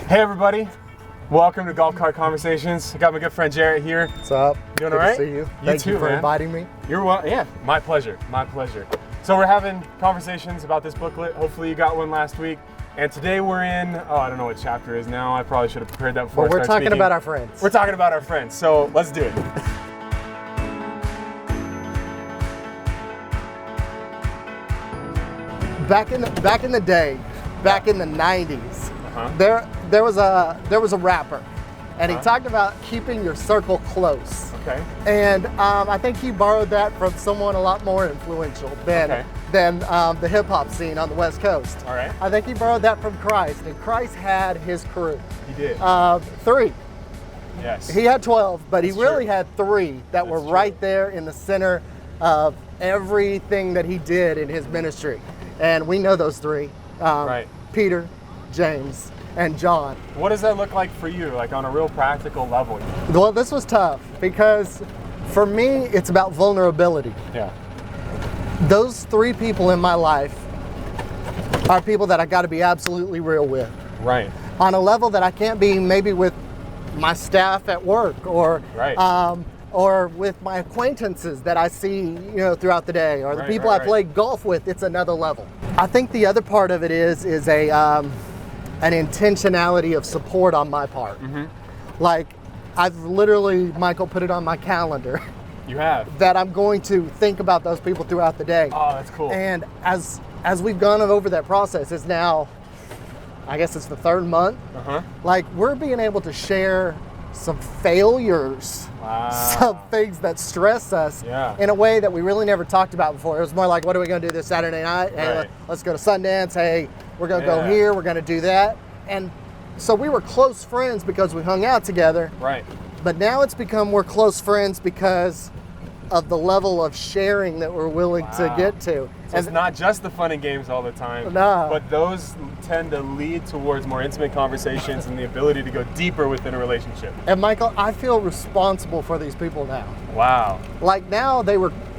Hey everybody, welcome to Golf Cart Conversations. I got my good friend Jarrett here. What's up? Doing all right? Good to see you. Thank you for inviting me. You're welcome. Yeah, my pleasure, my pleasure. So we're having conversations about this booklet. Hopefully you got one last week. And today we're in, I don't know what chapter it is now. I probably should have prepared that before I Well, we're started talking speaking. about our friends. We're talking about our friends, so let's do it. Back in the day, back in the 90s, there was a rapper, and he talked about keeping your circle close. Okay. And I think he borrowed that from someone a lot more influential than the hip hop scene on the West Coast. All right. I think he borrowed that from Christ, and Christ had his crew. He did. 3. Yes. He had 12, but That's he really true. had 3 that were That's right true. there in the center of everything that he did in his ministry. And we know those 3, Right. Peter, James, and John. What does that look like for you, like on a real practical level? Well, this was tough because for me, it's about vulnerability. Yeah. Those 3 people in my life are people that I got to be absolutely real with. Right. On a level that I can't be maybe with my staff at work or or with my acquaintances that I see, throughout the day, or the people I play golf with. It's another level. I think the other part of it is an intentionality of support on my part. Mm-hmm. Like, I've literally, Michael, put it on my calendar. You have. That I'm going to think about those people throughout the day. Oh, that's cool. And as we've gone over that process, it's now, I guess it's the 3rd month. Like, we're being able to share some failures, some things that stress us in a way that we really never talked about before. It was more like, what are we going to do this Saturday night? Hey, let's go to Sundance. Hey, we're going to go here. We're going to do that. And so we were close friends because we hung out together. Right. But now it's become we're close friends because of the level of sharing that we're willing to get to. So it's not just the fun and games all the time, but those tend to lead towards more intimate conversations and the ability to go deeper within a relationship. And Michael, I feel responsible for these people now. Wow. Like now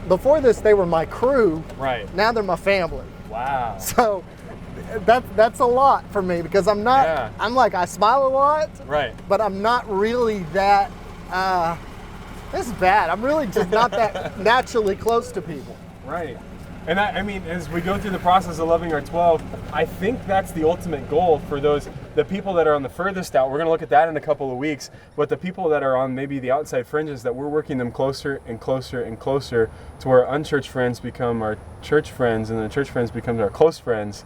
before this, they were my crew. Right. Now they're my family. Wow. So that's a lot for me because I'm not, I'm like, I smile a lot. Right. But I'm not really that, this is bad. I'm really just not that naturally close to people. Right. And as we go through the process of loving our 12, I think that's the ultimate goal for the people that are on the furthest out. We're going to look at that in a couple of weeks. But the people that are on maybe the outside fringes, that we're working them closer and closer and closer to where unchurched friends become our church friends, and then church friends become our close friends,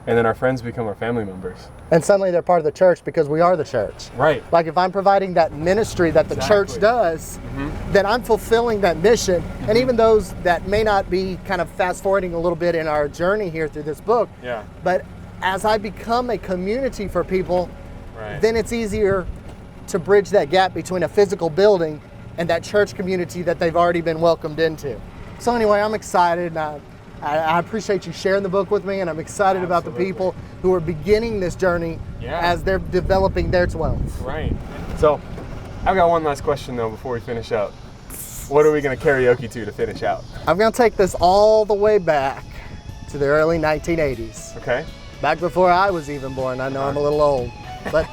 and then our friends become our family members. And suddenly they're part of the church because we are the church. Right. Like if I'm providing that ministry that the church does, then I'm fulfilling that mission. And even those that may not be kind of fast forwarding a little bit in our journey here through this book, but as I become a community for people, then it's easier to bridge that gap between a physical building and that church community that they've already been welcomed into. So anyway, I'm excited. I appreciate you sharing the book with me, and I'm excited about the people who are beginning this journey as they're developing their 12. Right. So, I've got one last question though before we finish up. What are we going to karaoke to finish out? I'm going to take this all the way back to the early 1980s. Okay. Back before I was even born. I know I'm a little old. But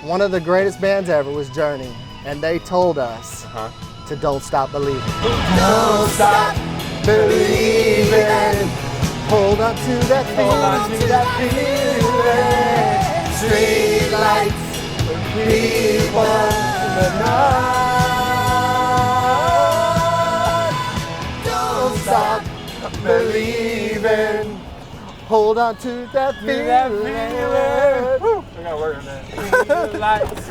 one of the greatest bands ever was Journey, and they told us to don't stop believing. Don't stop believing. Hold on to that feeling. Street lights, people in the night. Don't stop believing. Hold on to that feeling. Woo. I gotta work on that. Lights.